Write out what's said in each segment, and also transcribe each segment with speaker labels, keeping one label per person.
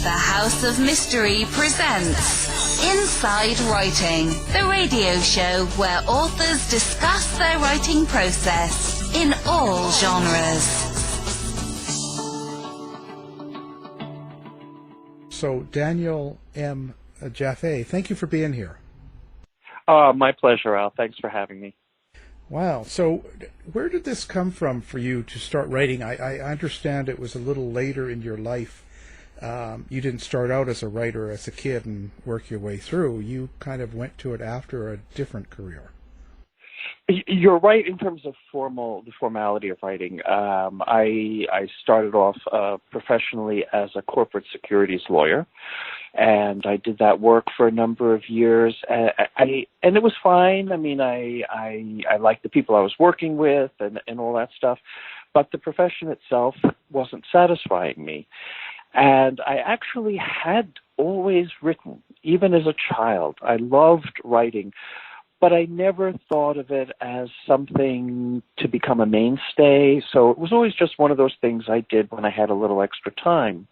Speaker 1: The House of Mystery presents Inside Writing, the radio show where authors discuss their writing process in all genres.
Speaker 2: So, Daniel M. Jaffe, thank you for being here.
Speaker 3: My pleasure, Al. Thanks for having me.
Speaker 2: Wow. So where did this come from for you to start writing? I understand it was a little later in your life. You didn't start out as a writer as a kid and work your way through. You kind of went to it after a different career.
Speaker 3: You're right in terms of the formality of writing. I started off professionally as a corporate securities lawyer, and I did that work for a number of years. And it was fine. I mean, I liked the people I was working with and all that stuff, but the profession itself wasn't satisfying me. And I actually had always written, even as a child. I loved writing, but I never thought of it as something to become a mainstay. So it was always just one of those things I did when I had a little extra time.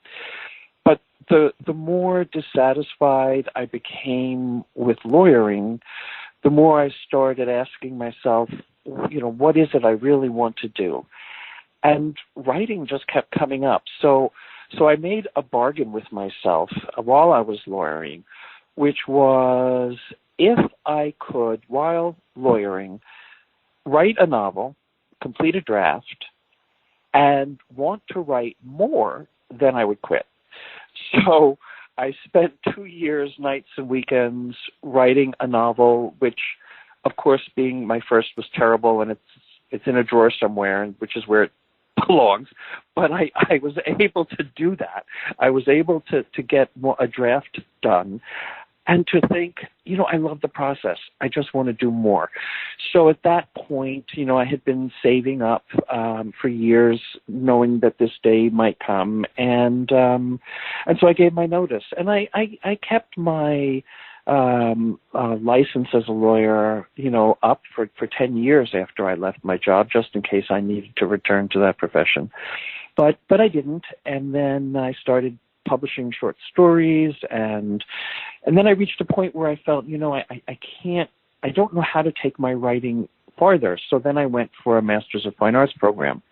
Speaker 3: But the more dissatisfied I became with lawyering, the more I started asking myself, what is it I really want to do? And writing just kept coming up. So I made a bargain with myself while I was lawyering, which was, if I could, while lawyering, write a novel, complete a draft, and want to write more, then I would quit. So I spent 2 years, nights and weekends, writing a novel, which, of course, being my first, was terrible, and it's in a drawer somewhere, which is where it belongs. But I was able to do that. I was able to get a draft done. And to think, I love the process. I just want to do more. So at that point, I had been saving up for years, knowing that this day might come, and so I gave my notice. And I kept my license as a lawyer, up for 10 years after I left my job, just in case I needed to return to that profession. But I didn't, and then I started publishing short stories, and then I reached a point where I felt, I don't know how to take my writing farther. So then I went for a Master's of Fine Arts program,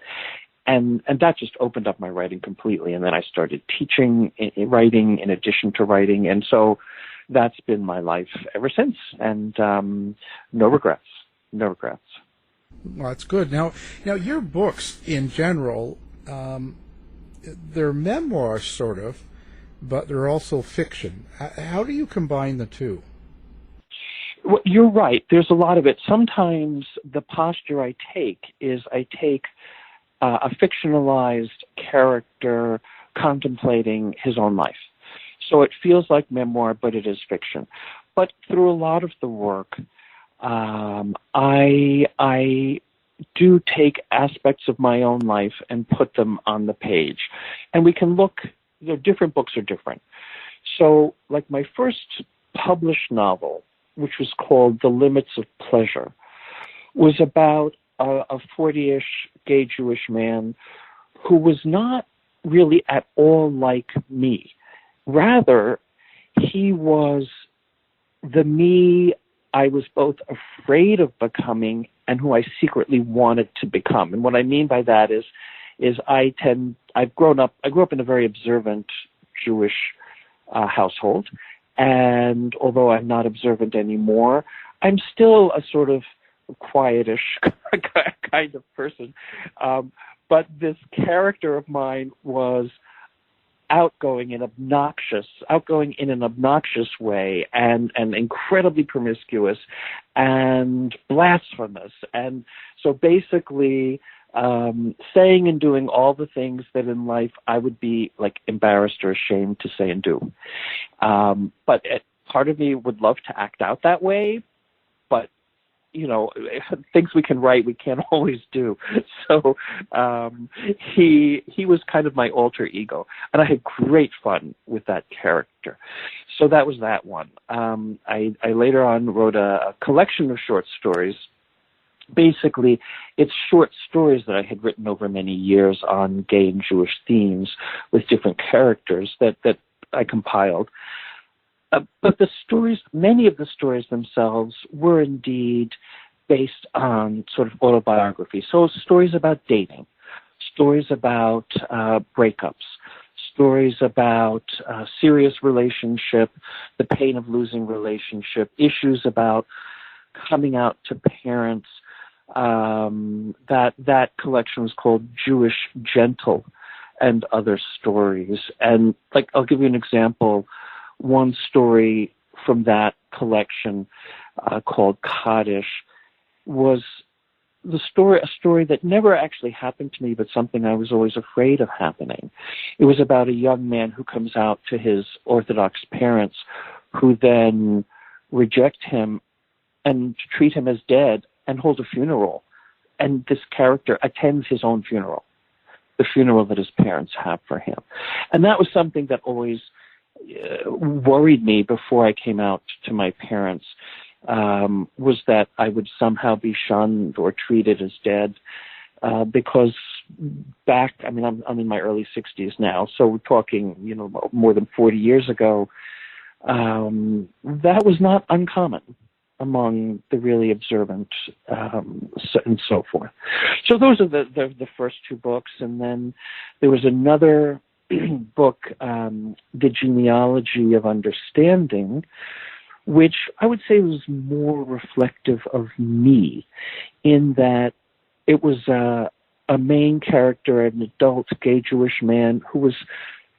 Speaker 3: and that just opened up my writing completely. And then I started teaching writing in addition to writing, and so that's been my life ever since, and no regrets. Well,
Speaker 2: that's good. Now your books in general, they're memoirs, sort of, but they're also fiction. How do you combine the two?
Speaker 3: Well, you're right. There's a lot of it. Sometimes the posture I take is I take a fictionalized character contemplating his own life. So it feels like memoir, but it is fiction. But through a lot of the work, I do take aspects of my own life and put them on the page. And we can look, different books are different. So like my first published novel, which was called The Limits of Pleasure, was about a 40-ish gay Jewish man who was not really at all like me. Rather, he was the me I was both afraid of becoming and who I secretly wanted to become. And what I mean by that is I grew up in a very observant Jewish household, and although I'm not observant anymore, I'm still a sort of quietish kind of person. But this character of mine was outgoing in an obnoxious way, and incredibly promiscuous and blasphemous. And so basically saying and doing all the things that in life I would be like embarrassed or ashamed to say and do. But part of me would love to act out that way, but things we can write, we can't always do. So he was kind of my alter ego, and I had great fun with that character. So that was that one. I later on wrote a collection of short stories. Basically, it's short stories that I had written over many years on gay and Jewish themes with different characters that I compiled. But the stories, many of the stories themselves were indeed based on sort of autobiography. So stories about dating, stories about breakups, stories about serious relationship, the pain of losing relationship, issues about coming out to parents. That collection was called Jewish Gentle and Other Stories. And like, I'll give you an example. One story from that collection called Kaddish was a story that never actually happened to me, but something I was always afraid of happening. It was about a young man who comes out to his Orthodox parents, who then reject him and treat him as dead and hold a funeral. And this character attends his own funeral, the funeral that his parents have for him. And that was something that always worried me before I came out to my parents, was that I would somehow be shunned or treated as dead, because back, I mean, I'm in my early 60s now, so we're talking, more than 40 years ago, that was not uncommon among the really observant, and so forth. So those are the first two books, and then there was another book, The Genealogy of Understanding, which I would say was more reflective of me, in that it was a main character, an adult gay Jewish man, who was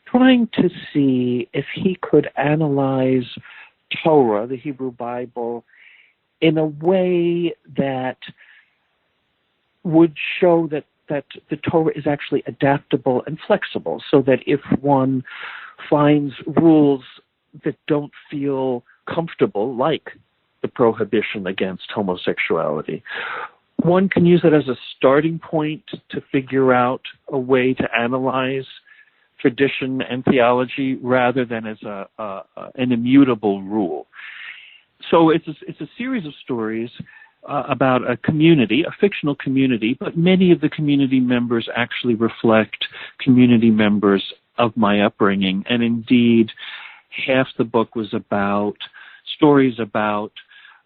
Speaker 3: trying to see if he could analyze Torah, the Hebrew Bible, in a way that would show that the Torah is actually adaptable and flexible, so that if one finds rules that don't feel comfortable, like the prohibition against homosexuality, one can use it as a starting point to figure out a way to analyze tradition and theology rather than as an immutable rule. So it's a series of stories about a community, a fictional community, but many of the community members actually reflect community members of my upbringing. And indeed, half the book was about stories about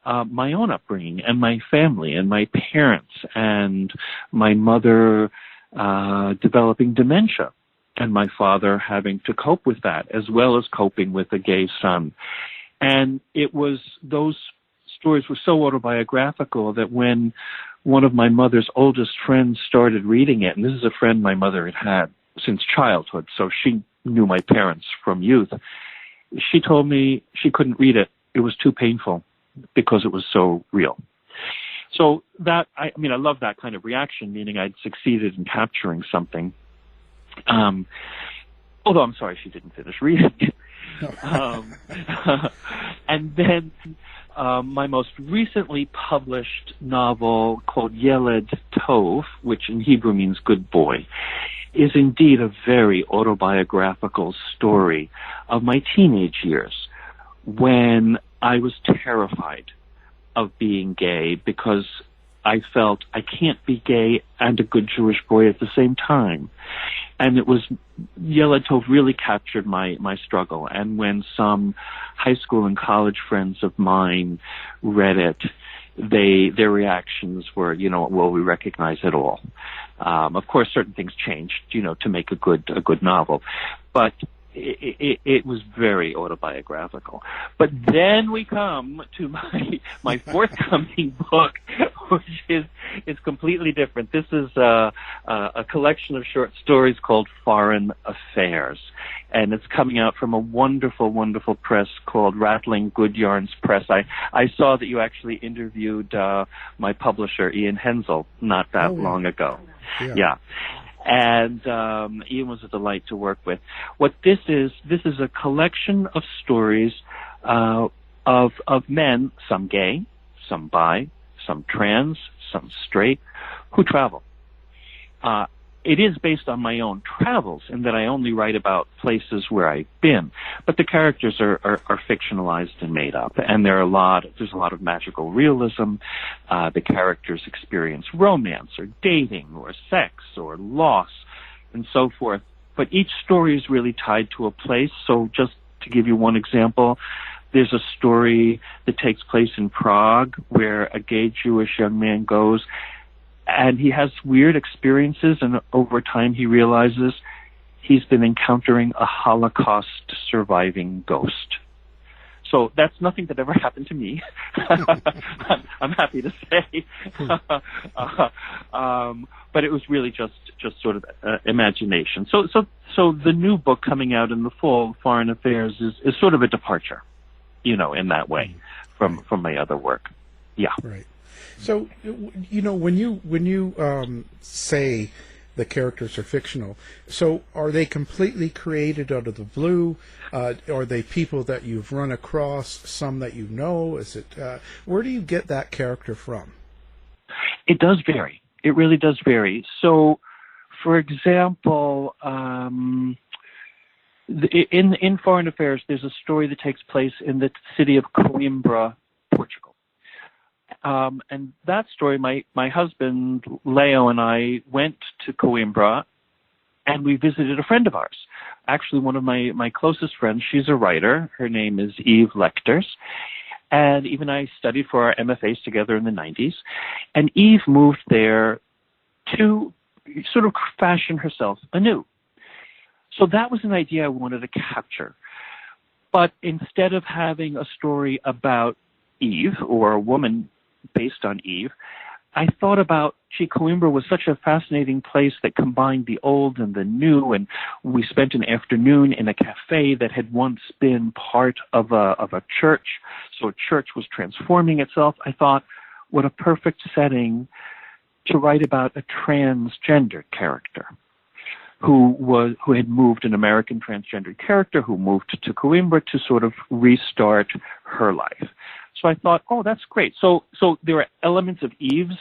Speaker 3: my own upbringing and my family and my parents and my mother developing dementia and my father having to cope with that, as well as coping with a gay son. And those stories were so autobiographical that when one of my mother's oldest friends started reading it, and this is a friend my mother had had since childhood, so she knew my parents from youth, she told me she couldn't read it. It was too painful because it was so real. So that, I love that kind of reaction, meaning I'd succeeded in capturing something. Although I'm sorry she didn't finish reading it. And then my most recently published novel, called Yeled Tov, which in Hebrew means good boy, is indeed a very autobiographical story of my teenage years, when I was terrified of being gay because I felt I can't be gay and a good Jewish boy at the same time. And it was, Yeled Tov really captured my struggle. And when some high school and college friends of mine read it, their reactions were, well, we recognize it all. Of course, certain things changed, to make a good novel. But it was very autobiographical. But then we come to my forthcoming book, which is completely different. This is a collection of short stories called Foreign Affairs, and it's coming out from a wonderful, wonderful press called Rattling Good Yarns Press. I saw that you actually interviewed my publisher, Ian Hensel, not that long ago. Yeah. And Ian was a delight to work with. What this is a collection of stories of men, some gay, some bi, some trans, some straight, who travel. It is based on my own travels, in that I only write about places where I've been, but the characters are fictionalized and made up, and there's a lot of magical realism. The characters experience romance or dating or sex or loss and so forth. But each story is really tied to a place, so just to give you one example, there's a story that takes place in Prague where a gay Jewish young man goes and he has weird experiences, and over time he realizes he's been encountering a Holocaust surviving ghost. So that's nothing that ever happened to me. I'm happy to say. But it was really just sort of imagination. So the new book coming out in the fall, Foreign Affairs, is sort of a departure, in that way from my other work. Yeah.
Speaker 2: Right. So, when you say the characters are fictional, so are they completely created out of the blue? Are they people that you've run across, some that you know? Is it where do you get that character from?
Speaker 3: It does vary. It really does vary. So, for example, in Foreign Affairs, there's a story that takes place in the city of Coimbra, Portugal. And that story, my husband, Leo, and I went to Coimbra, and we visited a friend of ours. Actually, one of my closest friends, she's a writer. Her name is Eve Lecters. And Eve and I studied for our MFAs together in the 90s. And Eve moved there to sort of fashion herself anew. So that was an idea I wanted to capture. But instead of having a story about Eve or a woman based on Eve, I thought about, Coimbra was such a fascinating place that combined the old and the new, and we spent an afternoon in a cafe that had once been part of a church. So a church was transforming itself. I thought, what a perfect setting to write about a transgendered character who had moved, an American transgendered character who moved to Coimbra to sort of restart her life. So I thought, oh, that's great. So there are elements of Eve's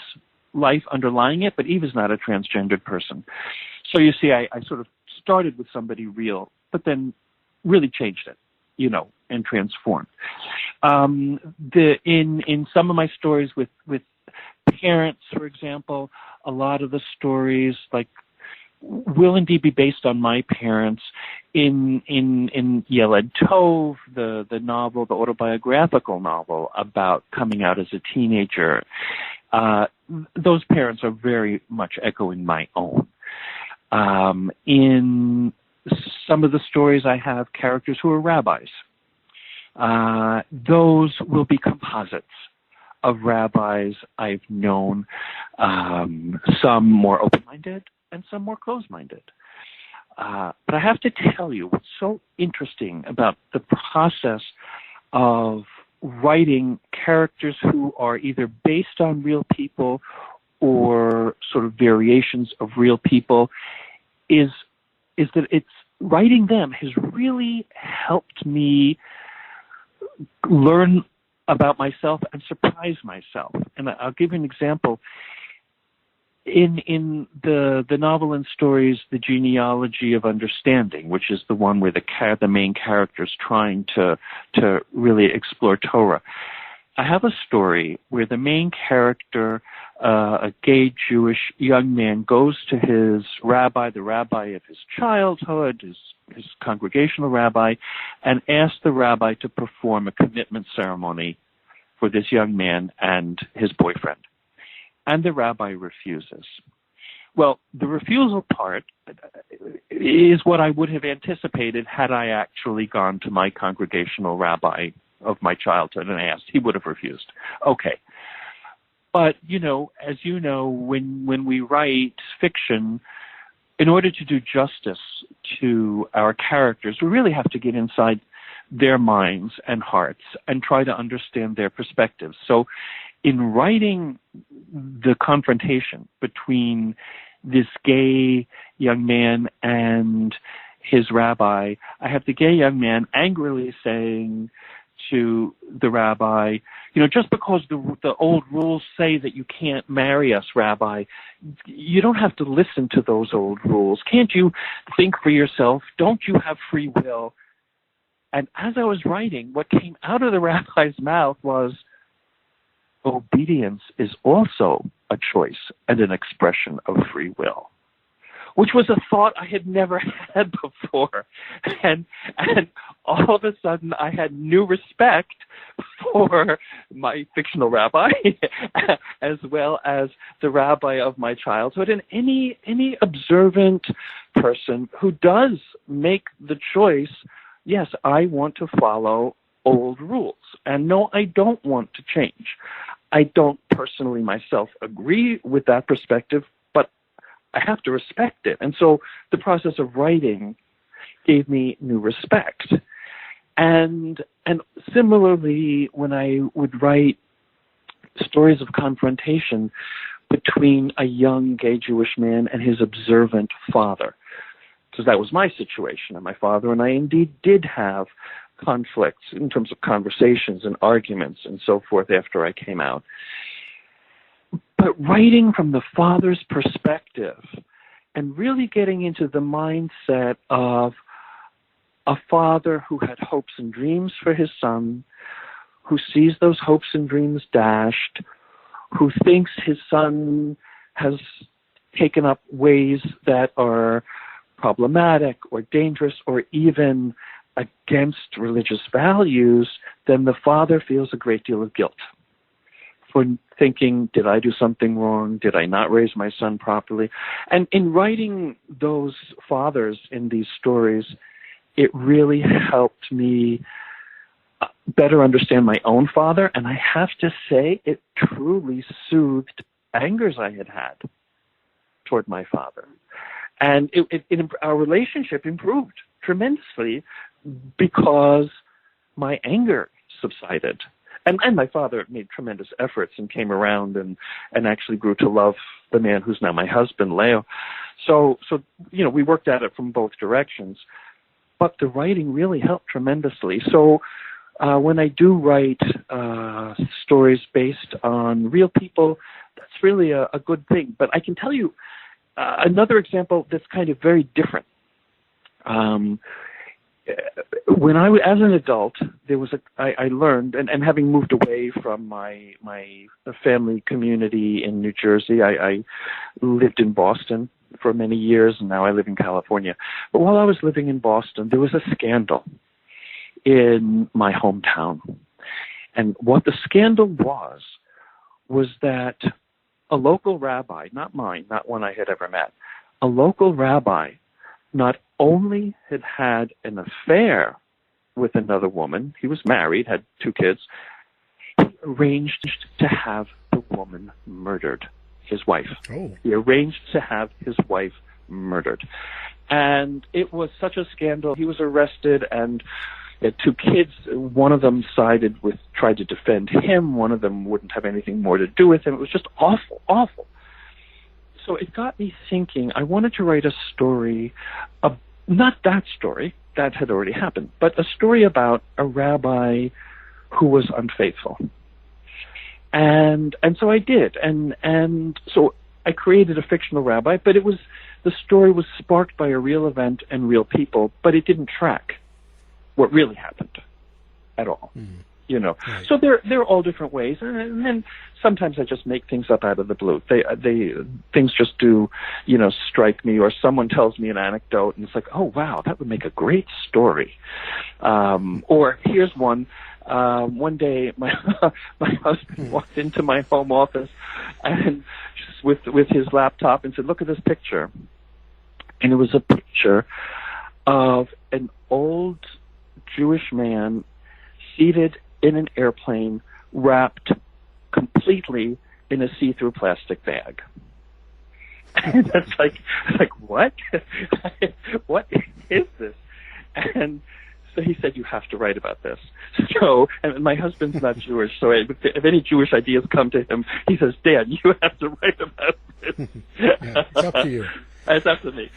Speaker 3: life underlying it, but Eve is not a transgendered person. So you see, I sort of started with somebody real, but then really changed it, and transformed. In some of my stories with parents, for example, a lot of the stories will indeed be based on my parents. In Yeled Tov, the novel, the autobiographical novel about coming out as a teenager, those parents are very much echoing my own. In some of the stories, I have characters who are rabbis. Those will be composites of rabbis I've known, some more open-minded and some more closed-minded. But I have to tell you, what's so interesting about the process of writing characters who are either based on real people or sort of variations of real people is that writing them has really helped me learn about myself and surprise myself. And I'll give you an example. In the novel and stories, The Genealogy of Understanding, which is the one where the main character is trying to really explore Torah, I have a story where the main character, a gay Jewish young man, goes to his rabbi, the rabbi of his childhood, his congregational rabbi, and asks the rabbi to perform a commitment ceremony for this young man and his boyfriend. And the rabbi refuses. Well, the refusal part is what I would have anticipated had I actually gone to my congregational rabbi of my childhood and asked. He would have refused. Okay. But, as you know, when we write fiction, in order to do justice to our characters, we really have to get inside their minds and hearts and try to understand their perspectives. So in writing the confrontation between this gay young man and his rabbi, I have the gay young man angrily saying to the rabbi, just because the old rules say that you can't marry us, rabbi, you don't have to listen to those old rules. Can't you think for yourself? Don't you have free will? And as I was writing, what came out of the rabbi's mouth was, obedience is also a choice and an expression of free will, which was a thought I had never had before. And all of a sudden I had new respect for my fictional rabbi as well as the rabbi of my childhood, and any observant person who does make the choice, yes, I want to follow old rules, and no, I don't want to change. I don't personally myself agree with that perspective, but I have to respect it. And so the process of writing gave me new respect. And similarly, when I would write stories of confrontation between a young gay Jewish man and his observant father, because that was my situation, and my father and I indeed did have conflicts in terms of conversations and arguments and so forth after I came out. But writing from the father's perspective and really getting into the mindset of a father who had hopes and dreams for his son, who sees those hopes and dreams dashed, who thinks his son has taken up ways that are problematic or dangerous or even against religious values, then the father feels a great deal of guilt for thinking, did I do something wrong? Did I not raise my son properly? And in writing those fathers in these stories, it really helped me better understand my own father, and I have to say it truly soothed angers I had had toward my father. And our relationship improved tremendously because my anger subsided. And my father made tremendous efforts and came around and actually grew to love the man who's now my husband, Leo. So we worked at it from both directions. But the writing really helped tremendously. So when I do write stories based on real people, that's really a good thing. But I can tell you another example that's kind of very different. When I was, as an adult, I learned, and having moved away from my family community in New Jersey, I lived in Boston for many years, and now I live in California. But while I was living in Boston, there was a scandal in my hometown. And what the scandal was that a local rabbi, not mine, not one I had ever met, a local rabbi not only had an affair with another woman, he was married, had 2 kids, he arranged to have the woman murdered. His wife. Oh. He arranged to have his wife murdered. And it was such a scandal. He was arrested, and he had 2 kids. One of them tried to defend him. One of them wouldn't have anything more to do with him. It was just awful, awful. So it got me thinking. I wanted to write a story, not that story, that had already happened, but a story about a rabbi who was unfaithful. And so I did, and so I created a fictional rabbi, but the story was sparked by a real event and real people, but it didn't track what really happened at all. Right. So they're all different ways, and then sometimes I just make things up out of the blue. Things just do, strike me, or someone tells me an anecdote, and it's like, oh wow, that would make a great story. Or here's one. One day, my husband walked into my home office and just with his laptop and said, "Look at this picture." And it was a picture of an old Jewish man seated in an airplane, wrapped completely in a see-through plastic bag. And that's like what? What is this? And so he said, "You have to write about this." So, and my husband's not Jewish, so if any Jewish ideas come to him, he says, "Dan, you have to write about this."
Speaker 2: Yeah, it's up to you.
Speaker 3: It's up to me.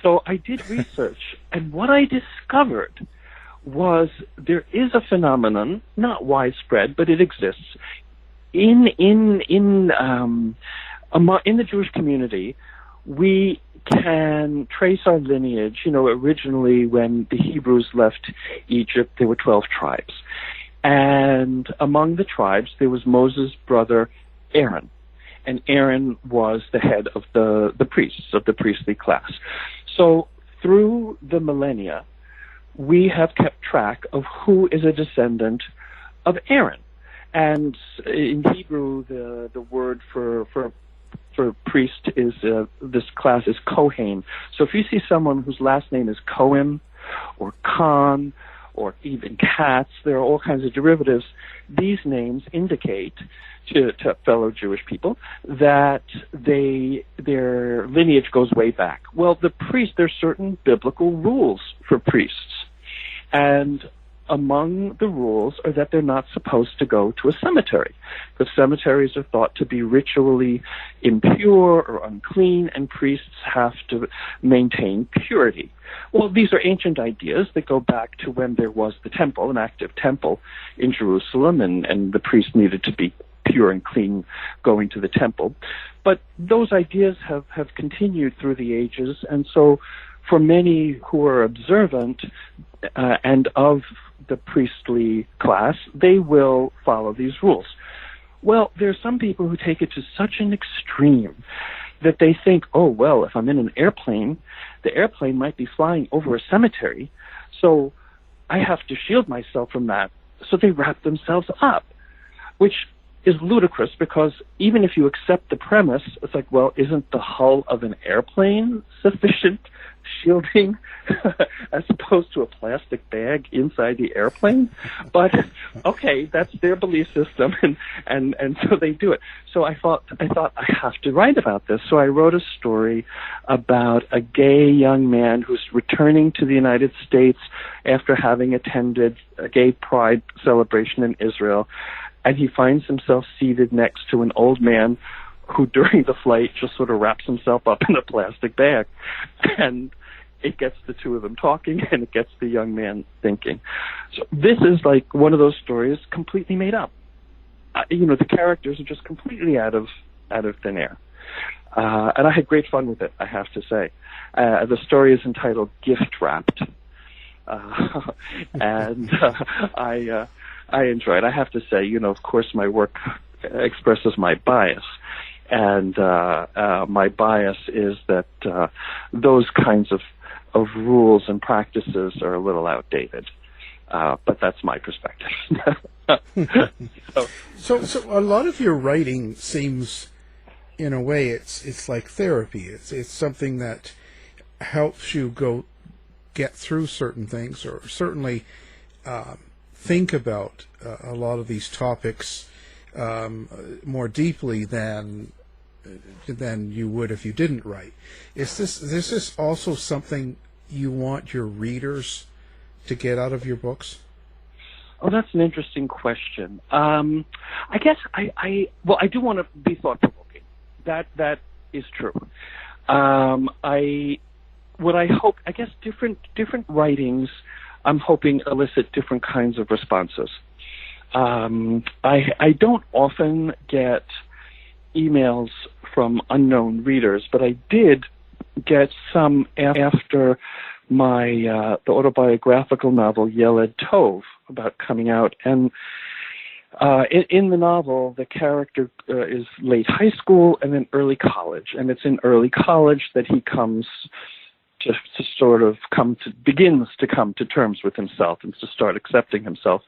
Speaker 3: So I did research, and what I discovered was there is a phenomenon, not widespread, but it exists in the Jewish community. We can trace our lineage. Originally when the Hebrews left Egypt, there were 12 tribes. And among the tribes, there was Moses' brother Aaron. And Aaron was the head of the priests, of the priestly class. So through the millennia, we have kept track of who is a descendant of Aaron. And in Hebrew, the word for priest is, this class is Kohen. So if you see someone whose last name is Cohen or Khan or even Katz, there are all kinds of derivatives. These names indicate to fellow Jewish people that their lineage goes way back. Well, the priest, there's certain biblical rules for priests. And among the rules are that they're not supposed to go to a cemetery, because cemeteries are thought to be ritually impure or unclean, and priests have to maintain purity. Well, these are ancient ideas that go back to when there was the temple, an active temple in Jerusalem, and the priest needed to be pure and clean going to the temple. But those ideas have continued through the ages, and so for many who are observant and of the priestly class, they will follow these rules. Well, there are some people who take it to such an extreme that they think, oh, well, if I'm in an airplane, the airplane might be flying over a cemetery, so I have to shield myself from that. So they wrap themselves up, which is ludicrous, because even if you accept the premise, it's like, well, isn't the hull of an airplane sufficient shielding as opposed to a plastic bag inside the airplane? But okay, that's their belief system, and so they do it. So I thought I have to write about this. So I wrote a story about a gay young man who's returning to the United States after having attended a gay pride celebration in Israel, and he finds himself seated next to an old man who during the flight just sort of wraps himself up in a plastic bag. And it gets the two of them talking, and it gets the young man thinking. So this is like one of those stories completely made up. The characters are just completely out of thin air. And I had great fun with it, I have to say. The story is entitled Gift Wrapped. And I enjoy it. I have to say, of course, my work expresses my bias. And my bias is that those kinds of rules and practices are a little outdated. But that's my perspective.
Speaker 2: So a lot of your writing seems, in a way, it's like therapy. It's something that helps you get through certain things, or certainly think about a lot of these topics more deeply than you would if you didn't write. Is this also something you want your readers to get out of your books?
Speaker 3: Oh, that's an interesting question. I guess I do want to be thought-provoking. That is true. Different writings, I'm hoping, elicit different kinds of responses. I don't often get emails from unknown readers, but I did get some after my the autobiographical novel Yeled Tov about coming out. And in the novel, the character is late high school and then early college, and it's in early college that he comes to begins to come to terms with himself and to start accepting himself.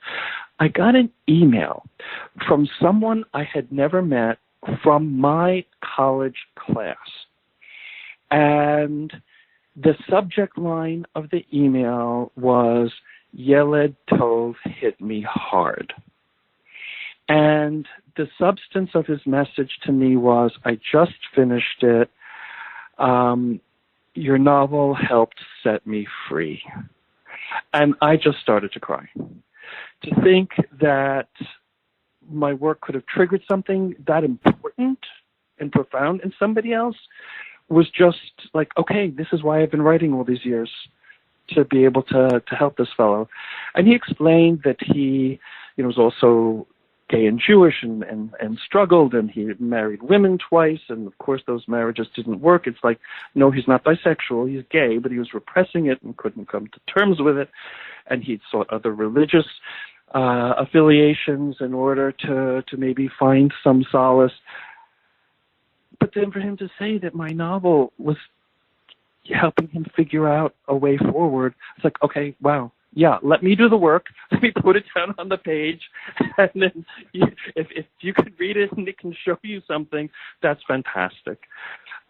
Speaker 3: I got an email from someone I had never met from my college class. And the subject line of the email was, Yeled Tov hit me hard. And the substance of his message to me was, I just finished it. Your novel helped set me free. And I just started to cry. To think that my work could have triggered something that important and profound in somebody else was just like, okay, this is why I've been writing all these years, to be able to help this fellow. And he explained that he was also gay and Jewish and struggled, and he married women twice, and of course those marriages didn't work. It's like, no, he's not bisexual, he's gay, but he was repressing it and couldn't come to terms with it, and he'd sought other religious affiliations in order to maybe find some solace. But then for him to say that my novel was helping him figure out a way forward. It's like, okay, wow, yeah, let me do the work. Let me put it down on the page, and then if you can read it and it can show you something, that's fantastic.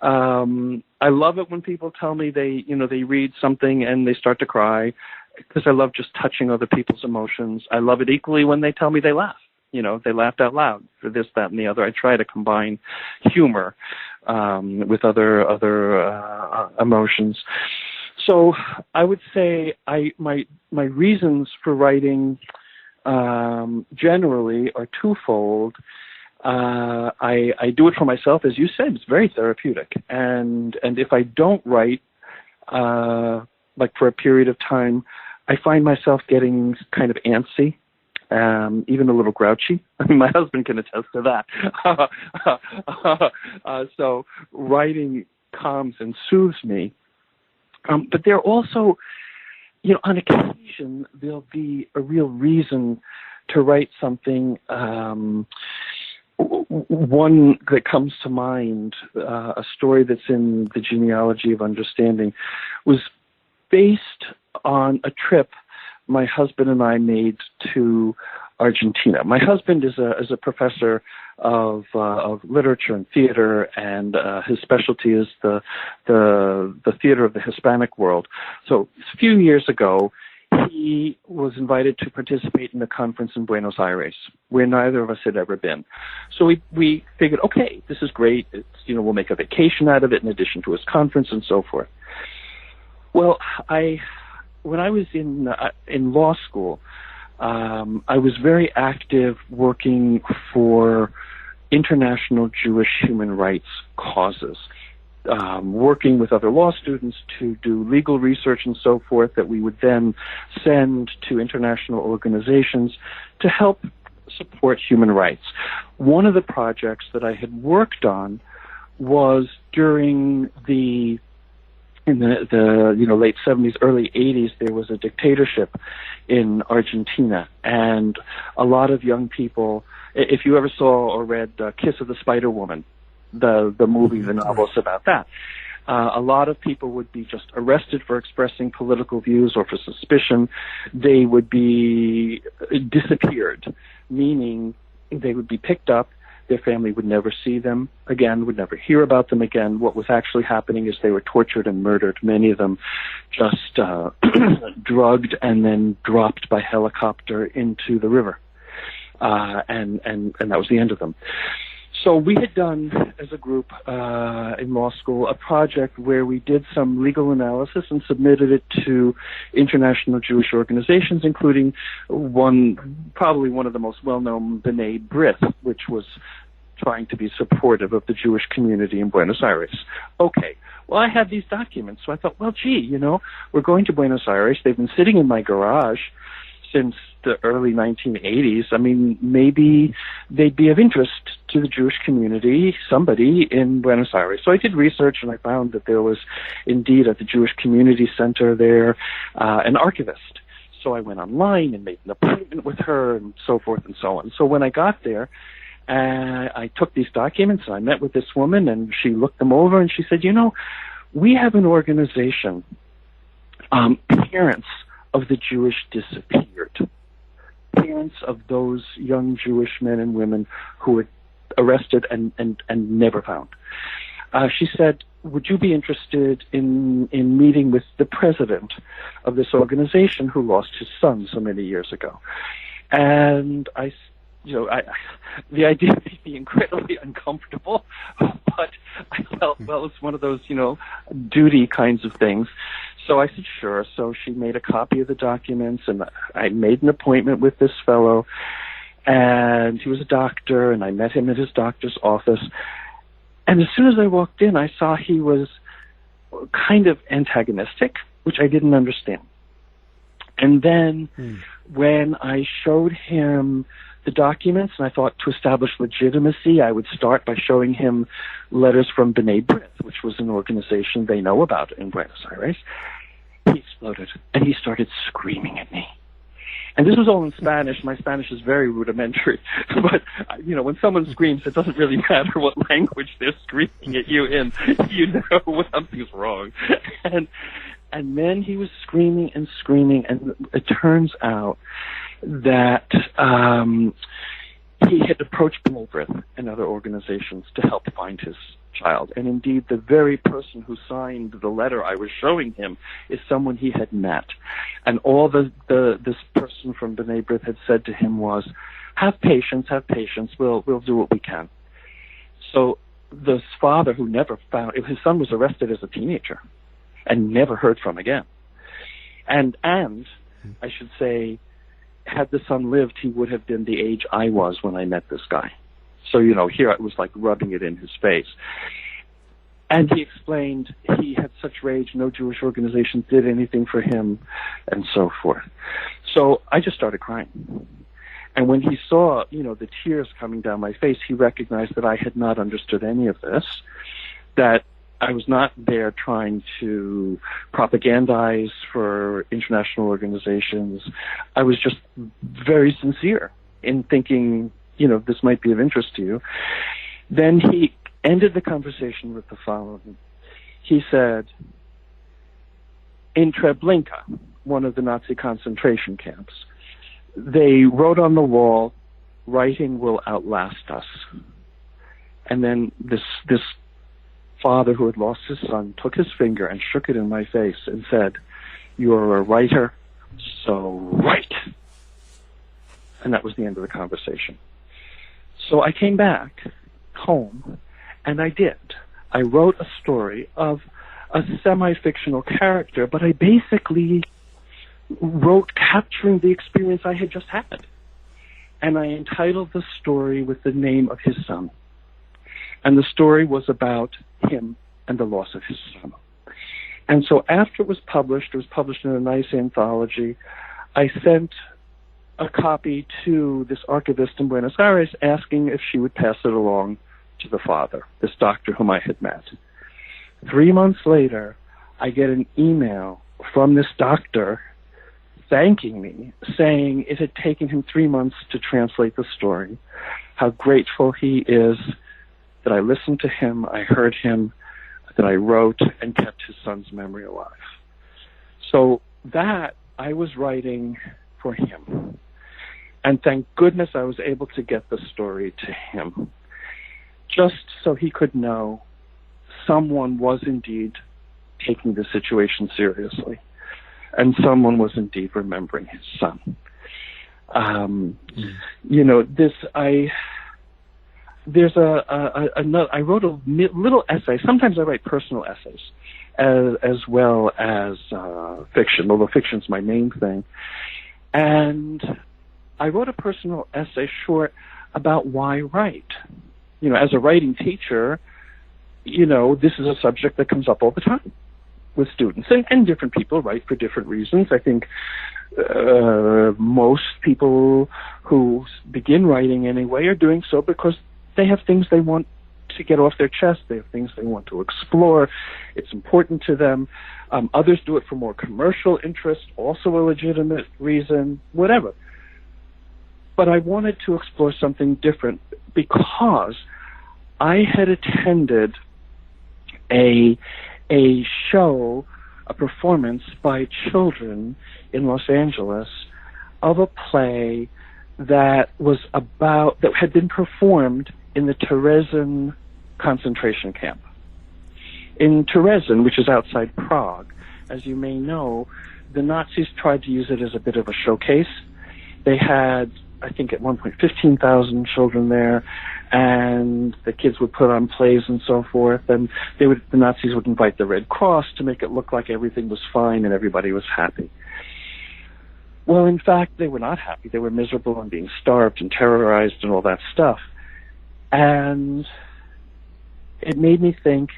Speaker 3: I love it when people tell me they read something and they start to cry, because I love just touching other people's emotions. I love it equally when they tell me they laugh. They laughed out loud for this, that, and the other. I try to combine humor with other emotions. So I would say my reasons for writing generally are twofold. I do it for myself, as you said. It's very therapeutic, and if I don't write, like for a period of time, I find myself getting kind of antsy. Even a little grouchy. I mean, my husband can attest to that. So writing calms and soothes me. But there also, on occasion, there'll be a real reason to write something. One that comes to mind, a story that's in the Genealogy of Understanding, was based on a trip my husband and I made to Argentina. My husband is a professor of literature and theater, and his specialty is the theater of the Hispanic world. So a few years ago, he was invited to participate in a conference in Buenos Aires, where neither of us had ever been. So we figured, okay, this is great. It's, we'll make a vacation out of it in addition to his conference and so forth. Well, when I was in law school, I was very active working for international Jewish human rights causes, working with other law students to do legal research and so forth that we would then send to international organizations to help support human rights. One of the projects that I had worked on was during in the late 70s, early 80s, there was a dictatorship in Argentina, and a lot of young people, if you ever saw or read Kiss of the Spider Woman, the movie, the novels about that, a lot of people would be just arrested for expressing political views or for suspicion. They would be disappeared, meaning they would be picked up. Their family would never see them again, would never hear about them again. What was actually happening is they were tortured and murdered, many of them just drugged and then dropped by helicopter into the river. And that was the end of them. So we had done, as a group in law school, a project where we did some legal analysis and submitted it to international Jewish organizations, including probably one of the most well-known, B'nai B'rith, which was trying to be supportive of the Jewish community in Buenos Aires. Okay, well, I had these documents, so I thought, well, gee, we're going to Buenos Aires. They've been sitting in my garage since the early 1980s. I mean, maybe they'd be of interest to the Jewish community, somebody in Buenos Aires. So I did research, and I found that there was indeed at the Jewish Community Center there an archivist. So I went online and made an appointment with her and so forth and so on. So when I got there, I took these documents and I met with this woman, and she looked them over and she said, we have an organization, parents of the Jewish disappeared, parents of those young Jewish men and women who were arrested and never found. She said, would you be interested in meeting with the president of this organization who lost his son so many years ago? And the idea made me incredibly uncomfortable, but I felt, well, it's one of those, duty kinds of things. So I said, sure. So she made a copy of the documents, and I made an appointment with this fellow, and he was a doctor, and I met him at his doctor's office. And as soon as I walked in, I saw he was kind of antagonistic, which I didn't understand. And then when I showed him the documents, and I thought to establish legitimacy, I would start by showing him letters from B'nai B'rith, which was an organization they know about in Buenos Aires. He exploded, and he started screaming at me. And this was all in Spanish. My Spanish is very rudimentary. But, when someone screams, it doesn't really matter what language they're screaming at you in. You know something's wrong. And then he was screaming and screaming, and it turns out that he had approached B'nai and other organizations to help find his child. And indeed, the very person who signed the letter I was showing him is someone he had met. And all this person from B'nai B'rith had said to him was, have patience, we'll do what we can. So this father who never found, his son was arrested as a teenager and never heard from again. And I should say, had the son lived, he would have been the age I was when I met this guy. So, here I was like rubbing it in his face. And he explained he had such rage, no Jewish organization did anything for him, and so forth. So I just started crying. And when he saw, the tears coming down my face, he recognized that I had not understood any of this, that I was not there trying to propagandize for international organizations. I was just very sincere in thinking, this might be of interest to you. Then he ended the conversation with the following. He said, in Treblinka, one of the Nazi concentration camps, they wrote on the wall, writing will outlast us. And then this father who had lost his son took his finger and shook it in my face and said, you're a writer, so write. And that was the end of the conversation. So I came back home, and I did. I wrote a story of a semi-fictional character, but I basically wrote capturing the experience I had just had. And I entitled the story with the name of his son. And the story was about him and the loss of his son. And so after it was published in a nice anthology, I sent a copy to this archivist in Buenos Aires asking if she would pass it along to the father, this doctor whom I had met. 3 months later, I get an email from this doctor thanking me, saying it had taken him 3 months to translate the story, how grateful he is that I listened to him, I heard him, that I wrote and kept his son's memory alive. So that I was writing for him. And thank goodness I was able to get the story to him, just so he could know someone was indeed taking the situation seriously, and someone was indeed remembering his son. I wrote a little essay. Sometimes I write personal essays as well as fiction, although fiction's my main thing. And I wrote a personal essay short about why write. As a writing teacher, this is a subject that comes up all the time with students, and different people write for different reasons. I think most people who begin writing anyway are doing so because they have things they want to get off their chest. They have things they want to explore. It's important to them. Others do it for more commercial interest, also a legitimate reason, whatever. But I wanted to explore something different because I had attended a show, a performance by children in Los Angeles of a play that had been performed in the Terezin concentration camp. In Terezin, which is outside Prague, as you may know, the Nazis tried to use it as a bit of a showcase. They had, I think at one point, 15,000 children there, and the kids would put on plays and so forth, and the Nazis would invite the Red Cross to make it look like everything was fine and everybody was happy. Well, in fact, they were not happy. They were miserable and being starved and terrorized and all that stuff. And it made me think,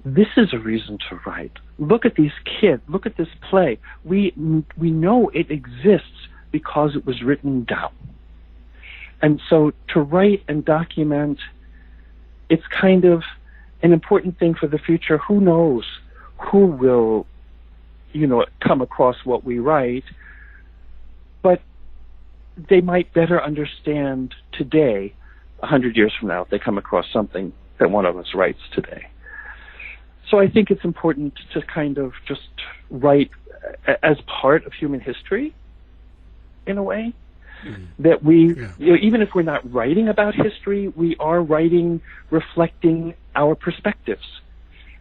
Speaker 3: this is a reason to write. Look at these kids. Look at this play. We know it exists because it was written down. And so to write and document, it's kind of an important thing for the future. Who knows who will, come across what we write. But they might better understand today, 100 years from now, if they come across something that one of us writes today. So I think it's important to kind of just write as part of human history, in a way, that we, even if we're not writing about history, we are writing reflecting our perspectives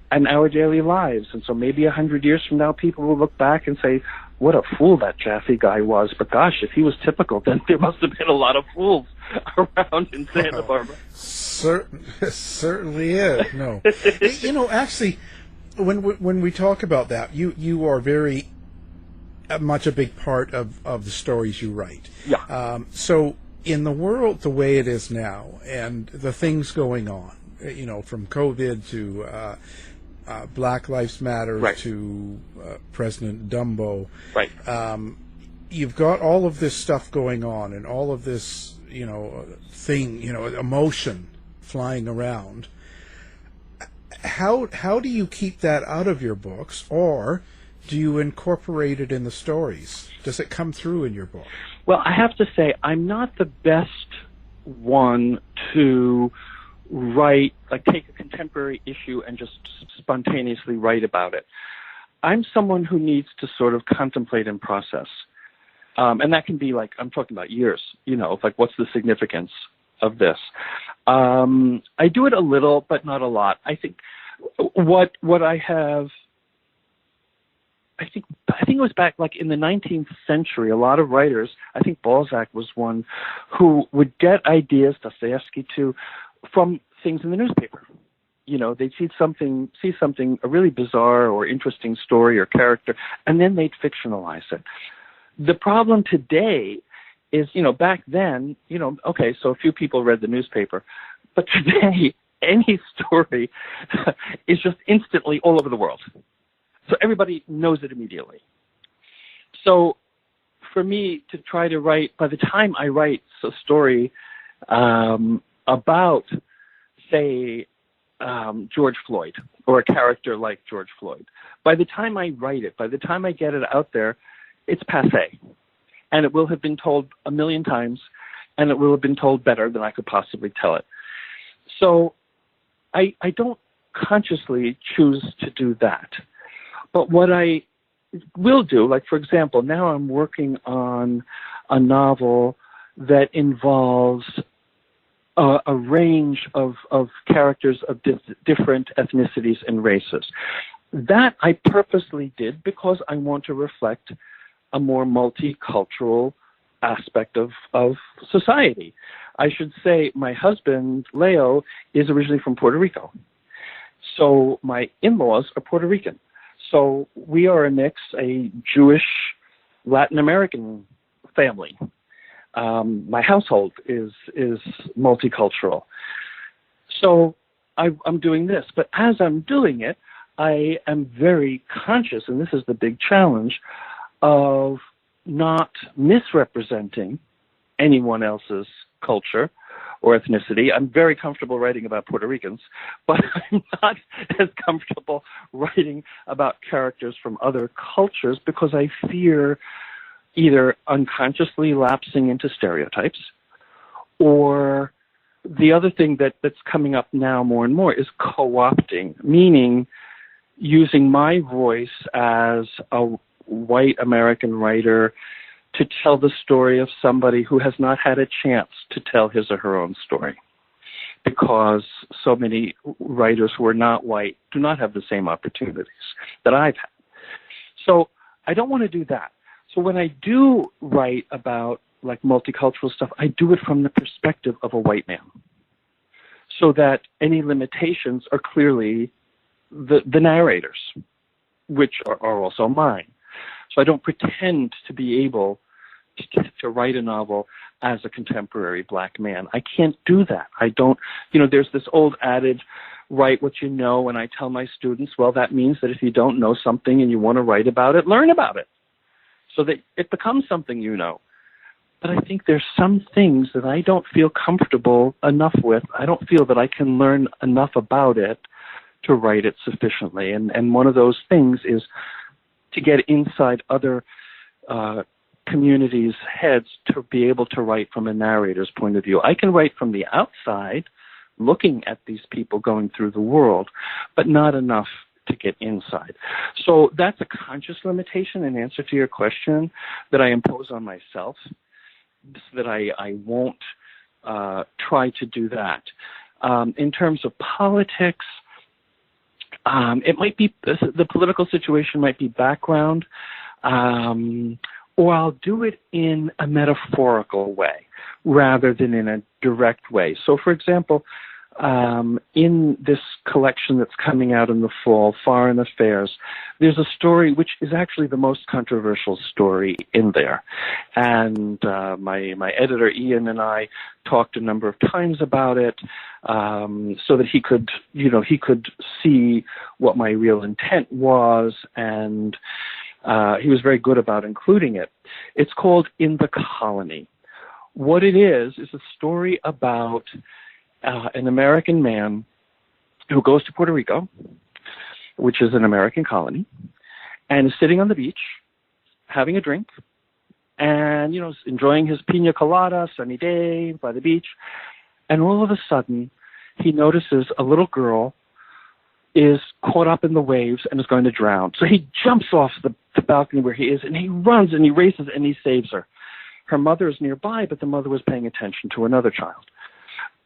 Speaker 3: and our daily lives. And so maybe 100 years from now, people will look back and say, what a fool that Jaffe guy was. But gosh, if he was typical, then there must have been a lot of fools around in Santa Barbara.
Speaker 2: Certainly is. No. Actually, when we talk about that, you are very much a big part of the stories you write.
Speaker 3: Yeah.
Speaker 2: So in the world the way it is now, and the things going on, from COVID to Black Lives Matter, right, to President Dumbo,
Speaker 3: right?
Speaker 2: You've got all of this stuff going on, and all of this, emotion flying around. How do you keep that out of your books, or do you incorporate it in the stories? Does it come through in your book?
Speaker 3: Well, I have to say, I'm not the best one to write, take a contemporary issue and just spontaneously write about it. I'm someone who needs to sort of contemplate and process. And that can be I'm talking about years, what's the significance of this? I do it a little, but not a lot. I think what I have, I think it was back in the 19th century, a lot of writers, I think Balzac was one, who would get ideas, Dostoevsky too, from things in the newspaper. They'd see something, a really bizarre or interesting story or character, and then they'd fictionalize it. The problem today is, back then, okay, so a few people read the newspaper, but today, any story is just instantly all over the world. So everybody knows it immediately. So for me to try to write, by the time I write a story about, say, George Floyd, or a character like George Floyd, by the time I write it, by the time I get it out there, it's passé. And it will have been told a million times, and it will have been told better than I could possibly tell it. So I don't consciously choose to do that. But what I will do, for example, now I'm working on a novel that involves a range of characters of different ethnicities and races. That I purposely did because I want to reflect a more multicultural aspect of society. I should say my husband, Leo, is originally from Puerto Rico. So my in-laws are Puerto Rican. So we are a mix, a Jewish Latin American family. My household is multicultural. So I'm doing this. But as I'm doing it, I am very conscious, and this is the big challenge, of not misrepresenting anyone else's culture or ethnicity. I'm very comfortable writing about Puerto Ricans, but I'm not as comfortable writing about characters from other cultures because I fear either unconsciously lapsing into stereotypes, or the other thing that's coming up now more and more is co-opting, meaning using my voice as a white American writer to tell the story of somebody who has not had a chance to tell his or her own story, because so many writers who are not white do not have the same opportunities that I've had. So I don't want to do that. So when I do write about multicultural stuff, I do it from the perspective of a white man, so that any limitations are clearly the narrator's, which are also mine. So I don't pretend to be able to write a novel as a contemporary black man. I can't do that. I don't, there's this old adage, write what you know, and I tell my students, well, that means that if you don't know something and you want to write about it, learn about it, so that it becomes something you know. But I think there's some things that I don't feel comfortable enough with. I don't feel that I can learn enough about it to write it sufficiently. And one of those things is to get inside other communities' heads to be able to write from a narrator's point of view. I can write from the outside, looking at these people going through the world, but not enough to get inside. So that's a conscious limitation in answer to your question that I impose on myself, so that I won't try to do that. In terms of politics, it might be, the political situation might be background, or I'll do it in a metaphorical way rather than in a direct way. So, for example, in this collection that's coming out in the fall, Foreign Affairs, there's a story which is actually the most controversial story in there. And my editor, Ian, and I talked a number of times about it, so that he could see what my real intent was, and he was very good about including it. It's called In the Colony. What it is a story about an American man who goes to Puerto Rico, which is an American colony, and is sitting on the beach, having a drink, and, enjoying his pina colada, sunny day by the beach. And all of a sudden, he notices a little girl is caught up in the waves and is going to drown. So he jumps off the balcony where he is, and he runs and he races and he saves her. Her mother is nearby, but the mother was paying attention to another child.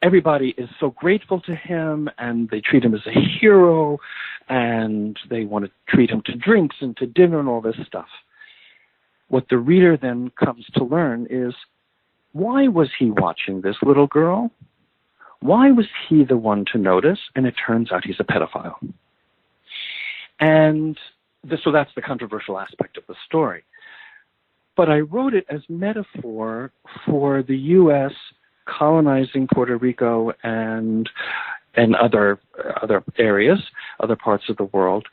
Speaker 3: Everybody is so grateful to him, and they treat him as a hero, and they want to treat him to drinks and to dinner and all this stuff. What the reader then comes to learn is, why was he watching this little girl? Why was he the one to notice? And it turns out he's a pedophile. And so that's the controversial aspect of the story. But I wrote it as metaphor for the U.S. colonizing Puerto Rico and other areas, other parts of the world,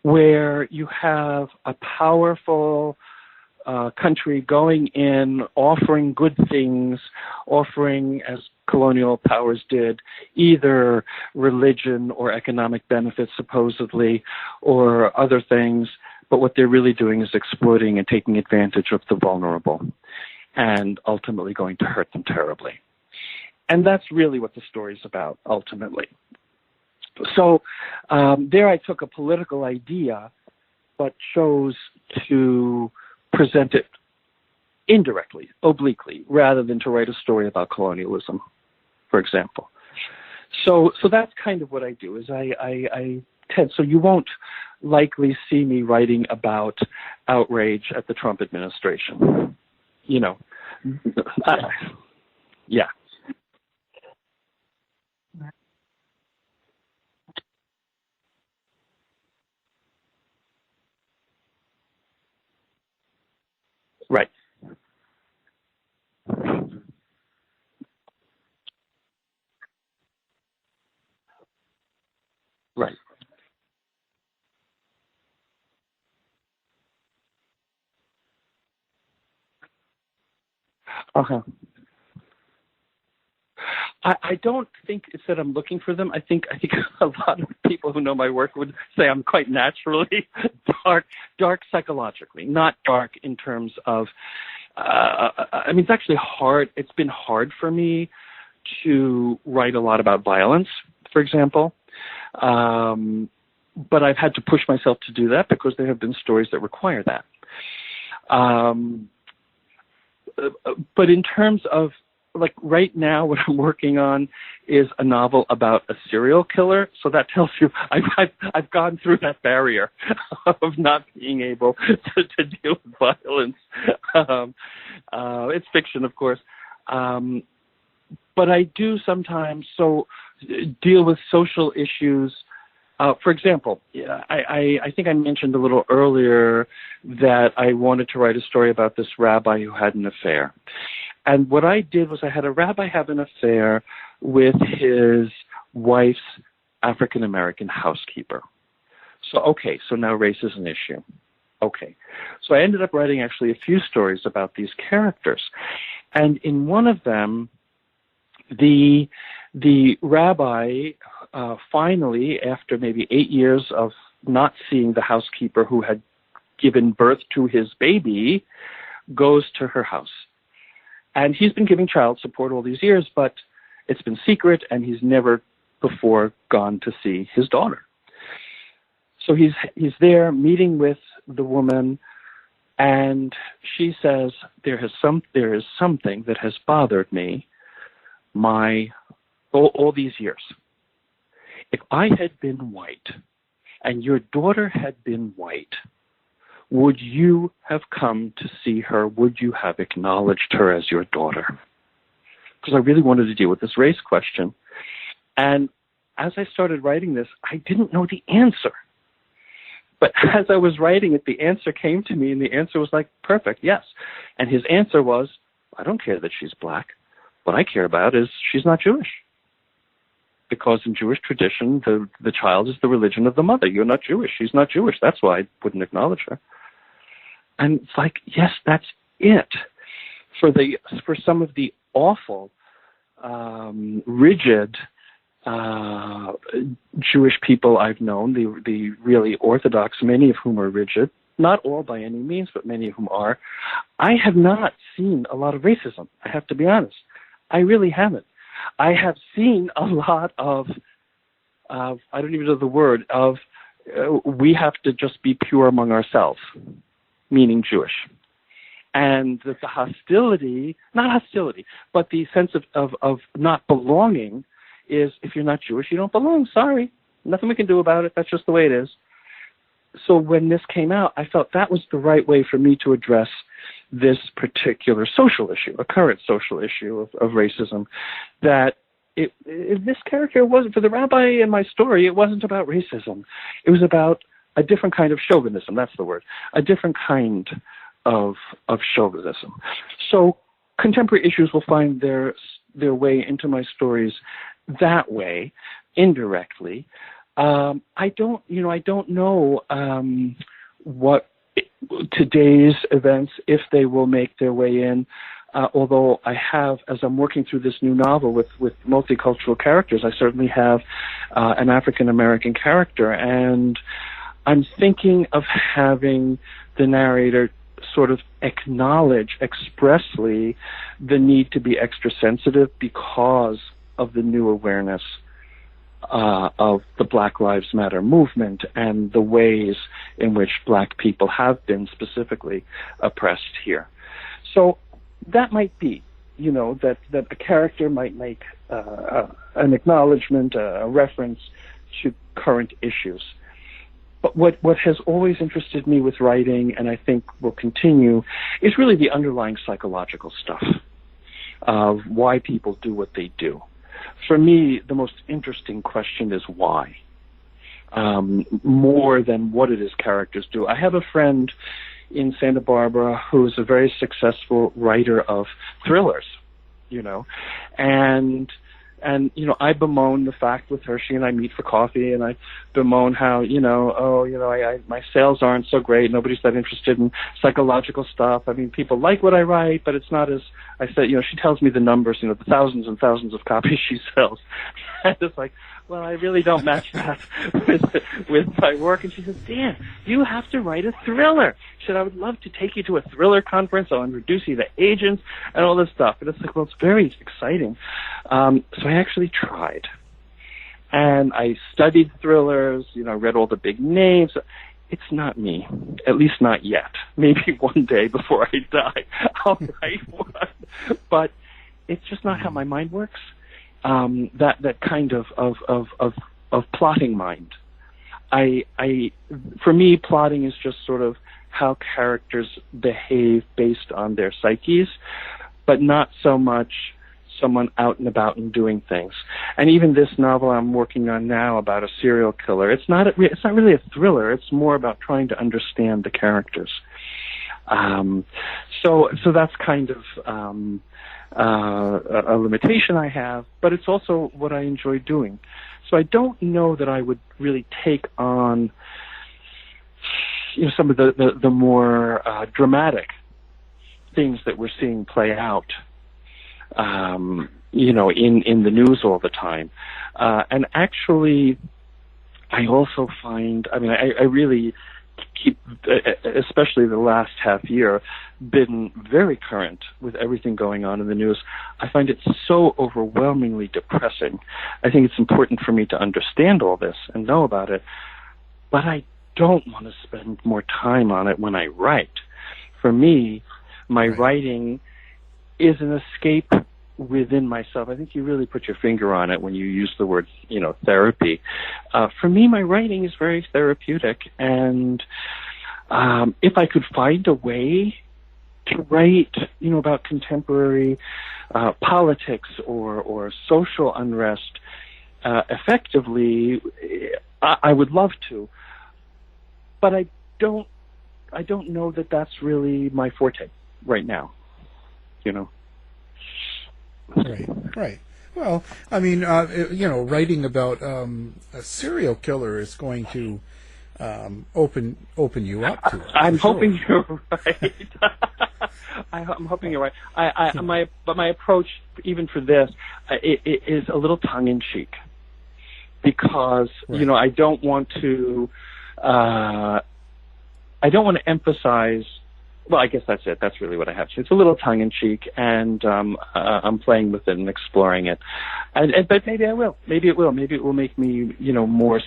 Speaker 3: where you have a powerful country going in, offering good things, offering, as colonial powers did, either religion or economic benefits, supposedly, or other things. But what they're really doing is exploiting and taking advantage of the vulnerable, and ultimately going to hurt them terribly. And that's really what the story's about, ultimately. So there I took a political idea, but chose to present it indirectly, obliquely, rather than to write a story about colonialism, for example. So that's kind of what I do, is I tend, so you won't likely see me writing about outrage at the Trump administration. Yeah. Right. Right. Uh-huh. I don't think it's that I'm looking for them. I think a lot of people who know my work would say I'm quite naturally dark psychologically, not dark in terms of, it's actually hard. It's been hard for me to write a lot about violence, for example. But I've had to push myself to do that because there have been stories that require that. But in terms of, like, right now, what I'm working on is a novel about a serial killer. So that tells you I've gone through that barrier of not being able to deal with violence. It's fiction, of course. But I do sometimes deal with social issues. For example, I think I mentioned a little earlier that I wanted to write a story about this rabbi who had an affair. And what I did was I had a rabbi have an affair with his wife's African-American housekeeper. So now race is an issue. Okay. So I ended up writing actually a few stories about these characters. And in one of them, the rabbi finally, after maybe 8 years of not seeing the housekeeper who had given birth to his baby, goes to her house. And he's been giving child support all these years, but it's been secret, and he's never before gone to see his daughter. So he's there meeting with the woman, and she says, there is something that has bothered me all these years. If I had been white and your daughter had been white, would you have come to see her? Would you have acknowledged her as your daughter? Because I really wanted to deal with this race question. And as I started writing this, I didn't know the answer. But as I was writing it, the answer came to me, and the answer was like, perfect, yes. And his answer was, I don't care that she's black. What I care about is she's not Jewish. Because in Jewish tradition, the child is the religion of the mother. You're not Jewish. She's not Jewish. That's why I wouldn't acknowledge her. And it's like, yes, that's it. For some of the awful, rigid Jewish people I've known, the really Orthodox, many of whom are rigid, not all by any means, but many of whom are, I have not seen a lot of racism. I have to be honest. I really haven't. I have seen a lot of I don't even know the word, of we have to just be pure among ourselves, meaning Jewish. And that the hostility, not hostility, but the sense of not belonging is, if you're not Jewish, you don't belong. Sorry. Nothing we can do about it. That's just the way it is. So when this came out, I felt that was the right way for me to address this particular social issue, a current social issue of racism, that this character wasn't, for the rabbi in my story, it wasn't about racism. It was about a different kind of chauvinism. That's the word. A different kind of chauvinism. So contemporary issues will find their way into my stories that way, indirectly. I don't know what today's events, if they will make their way in. Although I have, as I'm working through this new novel with multicultural characters, I certainly have an African-American character, and I'm thinking of having the narrator sort of acknowledge expressly the need to be extra sensitive because of the new awareness of the Black Lives Matter movement and the ways in which Black people have been specifically oppressed here. So that might be, that a character might make an acknowledgement, a reference to current issues. But what has always interested me with writing, and I think will continue, is really the underlying psychological stuff of why people do what they do. For me, the most interesting question is why, more than what it is characters do. I have a friend in Santa Barbara who's a very successful writer of thrillers, and I bemoan the fact with her, she and I meet for coffee, and I bemoan how, my sales aren't so great. Nobody's that interested in psychological stuff. I mean, people like what I write, but it's not as, I said, she tells me the numbers, the thousands and thousands of copies she sells. And it's like, well, I really don't match that with my work. And she says, Dan, you have to write a thriller. She said, I would love to take you to a thriller conference. I'll introduce you to agents and all this stuff. And it's like, well, it's very exciting. So I actually tried. And I studied thrillers, read all the big names. It's not me, at least not yet. Maybe one day before I die, I'll write one. But it's just not how my mind works. That kind of plotting mind. For me, plotting is just sort of how characters behave based on their psyches, but not so much someone out and about and doing things. And even this novel I'm working on now about a serial killer, it's not really a thriller. It's more about trying to understand the characters. So that's kind of a limitation I have, but it's also what I enjoy doing. So I don't know that I would really take on some of the more dramatic things that we're seeing play out in the news all the time. And actually, I also find, I really keep, especially the last half year, been very current with everything going on in the news. I find it so overwhelmingly depressing. I think it's important for me to understand all this and know about it, but I don't want to spend more time on it when I write. For me, my writing is an escape within myself. I think you really put your finger on it when you use the word, therapy. For me, my writing is very therapeutic, and if I could find a way to write, about contemporary politics or social unrest effectively, I would love to. But I don't know that that's really my forte right now,
Speaker 2: Right. Well, I mean, writing about a serial killer is going to open you up to it.
Speaker 3: I'm hoping you're right. I'm hoping you're right. But my approach, even for this, it is a little tongue in cheek, because I don't want to emphasize. Well, I guess that's it. That's really what I have to. It's a little tongue-in-cheek, and I'm playing with it and exploring it. But maybe I will. Maybe it will. Maybe it will make me, more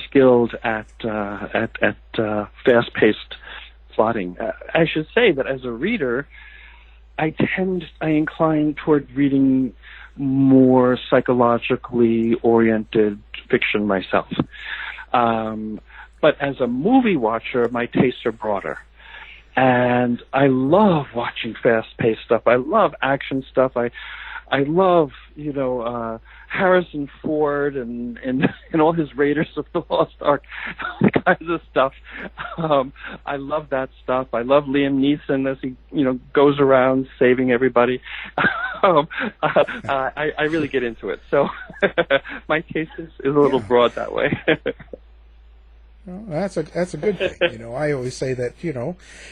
Speaker 3: skilled at fast-paced plotting. I should say that as a reader, I incline toward reading more psychologically oriented fiction myself. But as a movie watcher, my tastes are broader. And I love watching fast-paced stuff. I love action stuff. I love, Harrison Ford and all his Raiders of the Lost Ark kinds of stuff. I love that stuff. I love Liam Neeson as he, goes around saving everybody. I really get into it. So my taste is a little broad that way.
Speaker 2: Well, that's a good thing. I always say that,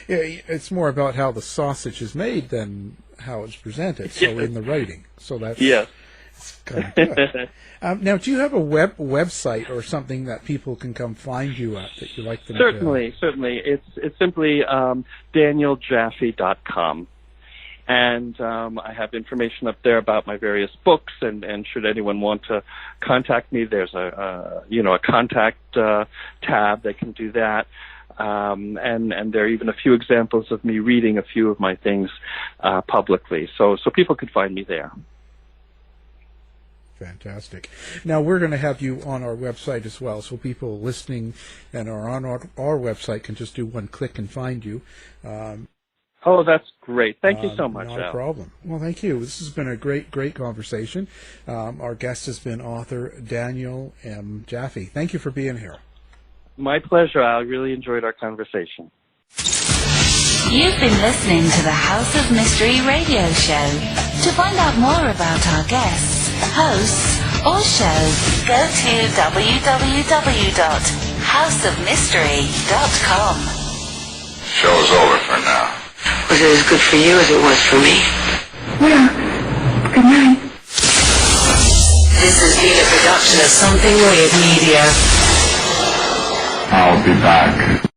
Speaker 2: it's more about how the sausage is made than how it's presented. So in the writing. So that's it's kind of good. Now, do you have a website or something that people can come find you at that you like them
Speaker 3: Certainly. It's simply DanielJaffe.com. And I have information up there about my various books, and should anyone want to contact me, there's a contact tab. They can do that, and there are even a few examples of me reading a few of my things publicly, so people could find me there.
Speaker 2: Fantastic. Now, we're going to have you on our website as well, so people listening and are on our website can just do one click and find you.
Speaker 3: Oh, that's great. Thank you so much,
Speaker 2: Not
Speaker 3: Al.
Speaker 2: a problem. Well, thank you. This has been a great conversation. Our guest has been author Daniel M. Jaffe. Thank you for being here.
Speaker 3: My pleasure, Al. I really enjoyed our conversation.
Speaker 1: You've been listening to the House of Mystery radio show. To find out more about our guests, hosts, or shows, go to www.houseofmystery.com.
Speaker 4: Show's over for now.
Speaker 5: Was it as good for you as it was for me?
Speaker 6: Well, good night.
Speaker 5: This has been a production of Something Weird Media.
Speaker 4: I'll be back.